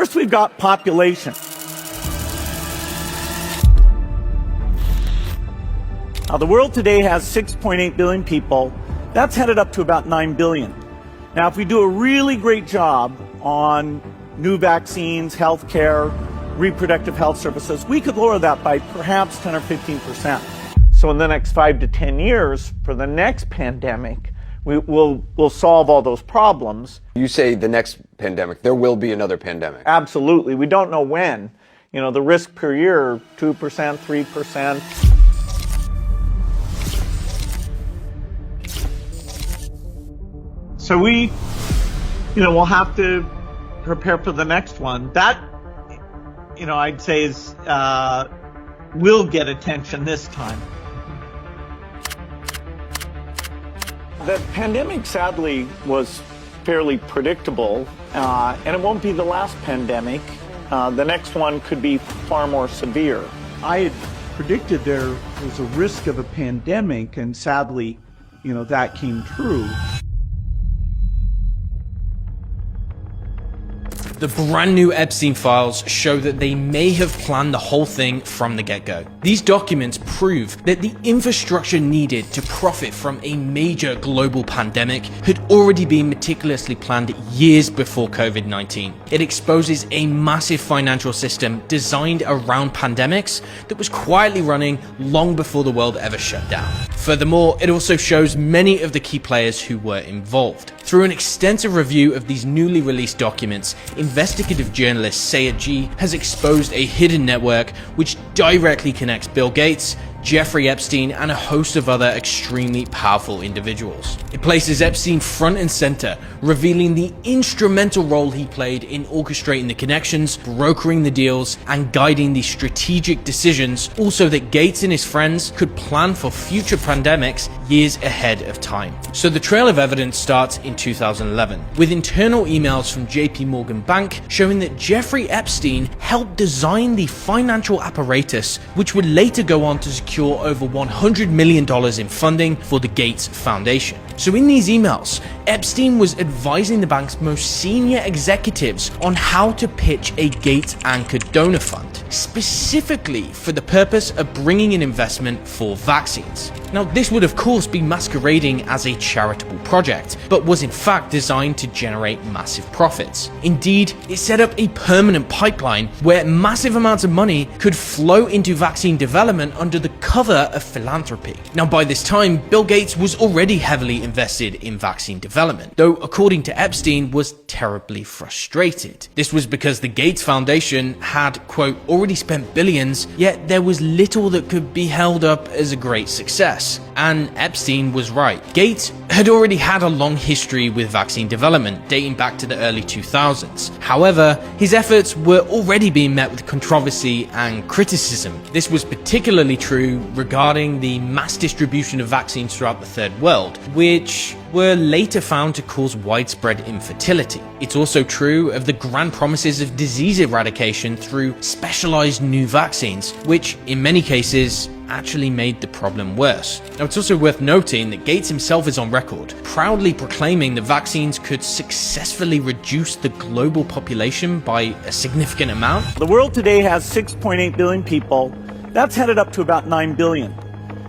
First, we've got population. Now, the world today has 6.8 billion people. That's headed up to about 9 billion. Now, if we do a really great job on new vaccines, healthcare, reproductive health services, we could lower that by perhaps 10 or 15%. So in the next 5 to 10 years, for the next pandemic, we'll solve all those problems. You say the next pandemic, there will be another pandemic. Absolutely. We don't know when. You know, the risk per year, 2%, 3%. So we'll have to prepare for the next one. That, I'd say is, will get attention this time. The pandemic, sadly, was fairly predictable, and it won't be the last pandemic. The next one could be far more severe. I had predicted there was a risk of a pandemic, and sadly, that came true. The brand new Epstein files show that they may have planned the whole thing from the get-go. These documents prove that the infrastructure needed to profit from a major global pandemic had already been meticulously planned years before COVID-19. It exposes a massive financial system designed around pandemics that was quietly running long before the world ever shut down. Furthermore, it also shows many of the key players who were involved. Through an extensive review of these newly released documents, investigative journalist Sayed G has exposed a hidden network which directly connects Bill Gates, Jeffrey Epstein, and a host of other extremely powerful individuals. It places Epstein front and center, revealing the instrumental role he played in orchestrating the connections, brokering the deals, and guiding the strategic decisions, also that Gates and his friends could plan for future pandemics years ahead of time. So the trail of evidence starts in 2011, with internal emails from JP Morgan Bank showing that Jeffrey Epstein helped design the financial apparatus which would later go on to secure over $100 million in funding for the Gates Foundation. So in these emails, Epstein was advising the bank's most senior executives on how to pitch a Gates-anchored donor fund, specifically for the purpose of bringing in investment for vaccines. Now, this would of course be masquerading as a charitable project, but was in fact designed to generate massive profits. Indeed, it set up a permanent pipeline where massive amounts of money could flow into vaccine development under the cover of philanthropy. Now, by this time, Bill Gates was already heavily invested in vaccine development, though according to Epstein was terribly frustrated. This was because the Gates Foundation had, quote, already spent billions, yet there was little that could be held up as a great success. And Epstein was right. Gates had already had a long history with vaccine development, dating back to the early 2000s. However, his efforts were already being met with controversy and criticism. This was particularly true regarding the mass distribution of vaccines throughout the Third World, which were later found to cause widespread infertility. It's also true of the grand promises of disease eradication through specialized new vaccines, which in many cases actually made the problem worse. Now, it's also worth noting that Gates himself is on record, proudly proclaiming the vaccines could successfully reduce the global population by a significant amount. The world today has 6.8 billion people. That's headed up to about 9 billion.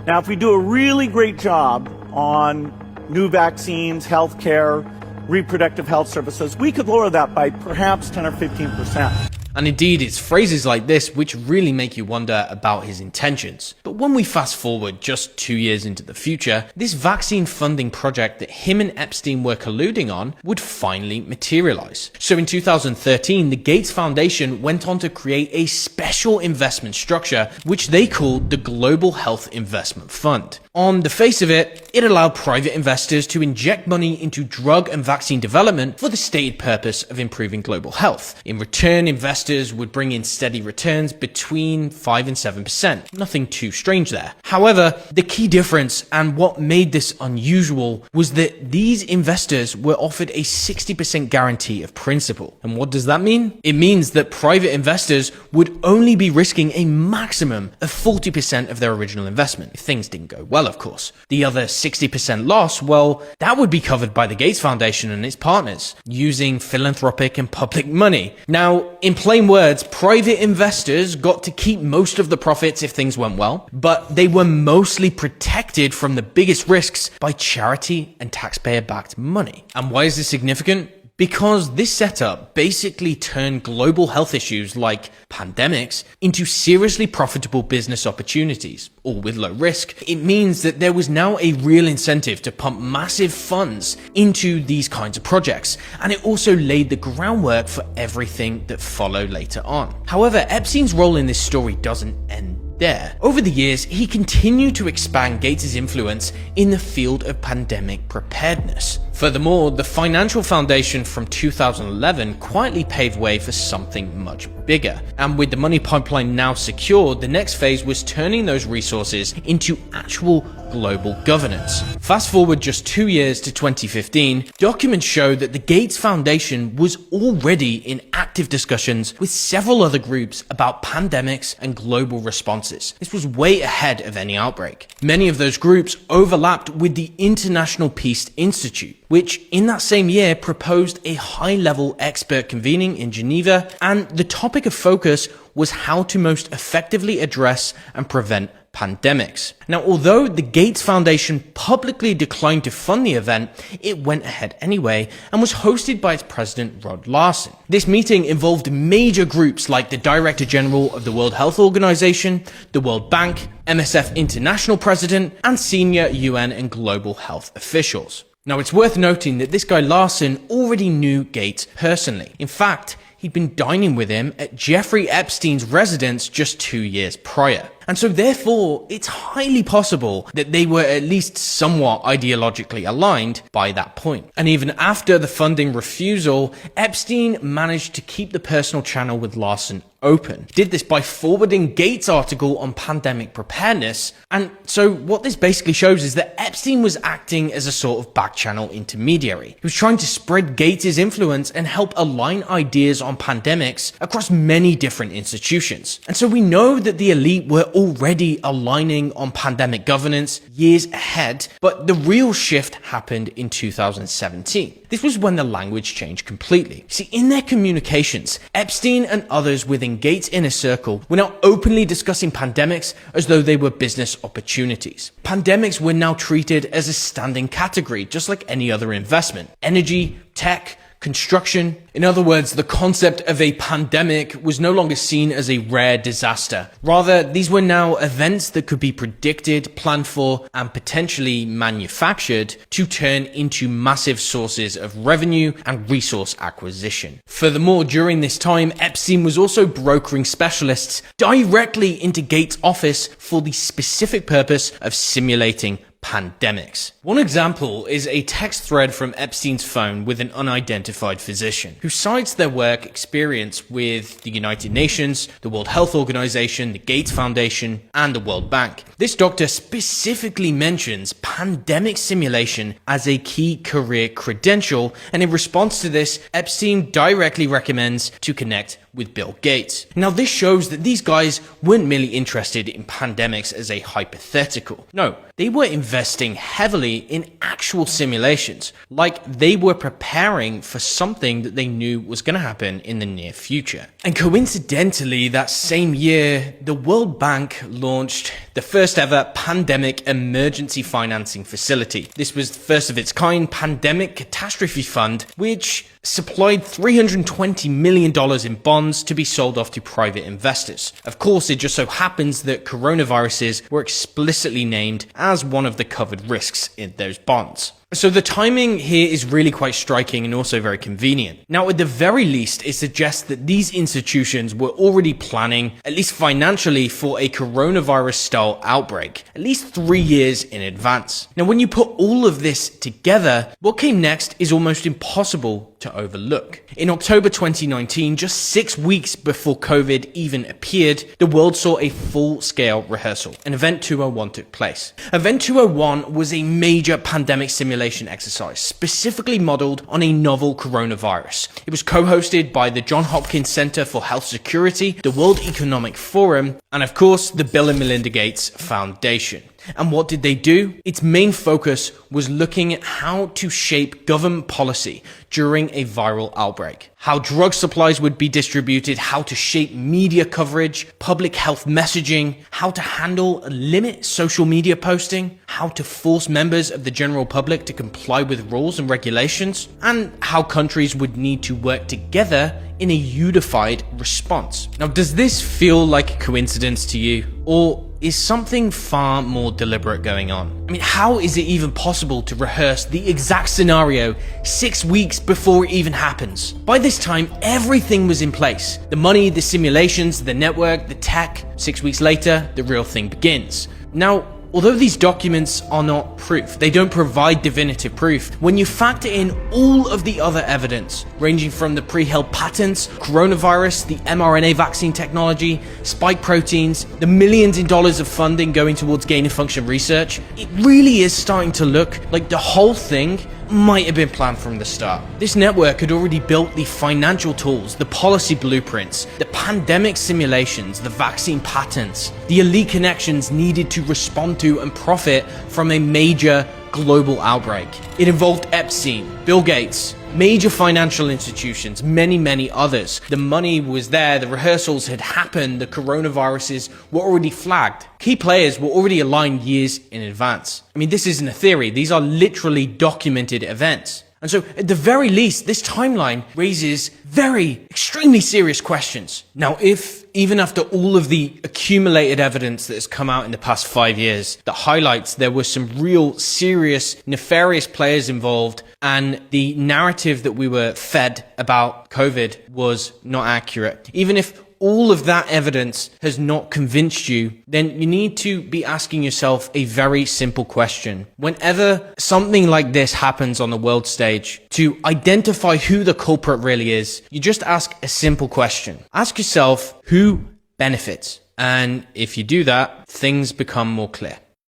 Now, if we do a really great job on new vaccines, healthcare, reproductive health services, we could lower that by perhaps 10 or 15%. And indeed, it's phrases like this which really make you wonder about his intentions. But when we fast forward just 2 years into the future, this vaccine funding project that him and Epstein were colluding on would finally materialize. So in 2013, the Gates Foundation went on to create a special investment structure which they called the Global Health Investment Fund. On the face of it, it allowed private investors to inject money into drug and vaccine development for the stated purpose of improving global health. In return, investors would bring in steady returns between 5 and 7%. Nothing too strange there. However, the key difference and what made this unusual was that these investors were offered a 60% guarantee of principal. And what does that mean? It means that private investors would only be risking a maximum of 40% of their original investment if things didn't go well. well, of course. The other 60% loss, well, that would be covered by the Gates Foundation and its partners, using philanthropic and public money. Now, in plain words, private investors got to keep most of the profits if things went well, but they were mostly protected from the biggest risks by charity and taxpayer-backed money. And why is this significant? Because this setup basically turned global health issues like pandemics into seriously profitable business opportunities, all with low risk. It means that there was now a real incentive to pump massive funds into these kinds of projects, and it also laid the groundwork for everything that followed later on. However, Epstein's role in this story doesn't end there. Over the years, he continued to expand Gates' influence in the field of pandemic preparedness. Furthermore, the financial foundation from 2011 quietly paved way for something much bigger. And with the money pipeline now secured, the next phase was turning those resources into actual global governance. Fast forward just 2 years to 2015, documents show that the Gates Foundation was already in active discussions with several other groups about pandemics and global responses. This was way ahead of any outbreak. Many of those groups overlapped with the International Peace Institute, which in that same year proposed a high-level expert convening in Geneva, and the topic of focus was how to most effectively address and prevent pandemics. Now, although the Gates Foundation publicly declined to fund the event, it went ahead anyway and was hosted by its president, Rod Larson. This meeting involved major groups like the Director General of the World Health Organization, the World Bank, MSF International President, and senior UN and global health officials. Now, it's worth noting that this guy Larson already knew Gates personally. In fact, he'd been dining with him at Jeffrey Epstein's residence just 2 years prior. And so therefore, it's highly possible that they were at least somewhat ideologically aligned by that point. And even after the funding refusal, Epstein managed to keep the personal channel with Larson open. He did this by forwarding Gates' article on pandemic preparedness. And so what this basically shows is that Epstein was acting as a sort of back-channel intermediary. He was trying to spread Gates' influence and help align ideas on pandemics across many different institutions. And so we know that the elite were already aligning on pandemic governance years ahead, but the real shift happened in 2017. This was when the language changed completely. See, in their communications, Epstein and others within Gates' inner circle were now openly discussing pandemics as though they were business opportunities. Pandemics were now treated as a standing category, just like any other investment. Energy, tech, construction. In other words, the concept of a pandemic was no longer seen as a rare disaster. Rather, these were now events that could be predicted, planned for, and potentially manufactured to turn into massive sources of revenue and resource acquisition. Furthermore, during this time, Epstein was also brokering specialists directly into Gates' office for the specific purpose of simulating pandemics. One example is a text thread from Epstein's phone with an unidentified physician who cites their work experience with the United Nations, the World Health Organization, the Gates Foundation, and the World Bank. This doctor specifically mentions pandemic simulation as a key career credential, and in response to this, Epstein directly recommends to connect with Bill Gates. Now, this shows that these guys weren't merely interested in pandemics as a hypothetical. No, they were investing heavily in actual simulations, like they were preparing for something that they knew was going to happen in the near future. And coincidentally, that same year, the World Bank launched the first ever pandemic emergency financing facility. This was the first of its kind pandemic catastrophe fund, which supplied $320 million in bonds to be sold off to private investors. Of course, it just so happens that coronaviruses were explicitly named as one of the covered risks in those bonds. So the timing here is really quite striking and also very convenient. Now, at the very least, it suggests that these institutions were already planning, at least financially, for a coronavirus-style outbreak, at least 3 years in advance. Now, when you put all of this together, what came next is almost impossible to overlook. In October 2019, just 6 weeks before COVID even appeared, the world saw a full-scale rehearsal, and Event 201 took place. Event 201 was a major pandemic simulation exercise, specifically modeled on a novel coronavirus. It was co-hosted by the Johns Hopkins Center for Health Security, the World Economic Forum, and of course, the Bill and Melinda Gates Foundation. And what did they do? Its main focus was looking at how to shape government policy during a viral outbreak. How drug supplies would be distributed, how to shape media coverage, public health messaging, how to handle and limit social media posting, how to force members of the general public to comply with rules and regulations, and how countries would need to work together in a unified response. Now, does this feel like a coincidence to you? Or is something far more deliberate going on? I mean, how is it even possible to rehearse the exact scenario 6 weeks before it even happens? By this time, everything was in place. The money, the simulations, the network, the tech. 6 weeks later, the real thing begins. Now, although these documents are not proof, they don't provide definitive proof, when you factor in all of the other evidence, ranging from the pre-held patents, coronavirus, the mRNA vaccine technology, spike proteins, the millions in dollars of funding going towards gain-of-function research, it really is starting to look like the whole thing might have been planned from the start. This network had already built the financial tools, the policy blueprints, the pandemic simulations, the vaccine patents, the elite connections needed to respond to and profit from a major global outbreak. It involved Epstein, Bill Gates, major financial institutions, many others. The money was there, the rehearsals had happened, the coronaviruses were already flagged. Key players were already aligned years in advance. I mean, this isn't a theory, these are literally documented events. And so, at the very least, this timeline raises extremely serious questions. Now, if, even after all of the accumulated evidence that has come out in the past 5 years that highlights there were some real serious, nefarious players involved, and the narrative that we were fed about COVID was not accurate, even if all of that evidence has not convinced you, then you need to be asking yourself a very simple question. Whenever something like this happens on the world stage, to identify who the culprit really is, you just ask a simple question. Ask yourself, who benefits? And if you do that, things become more clear.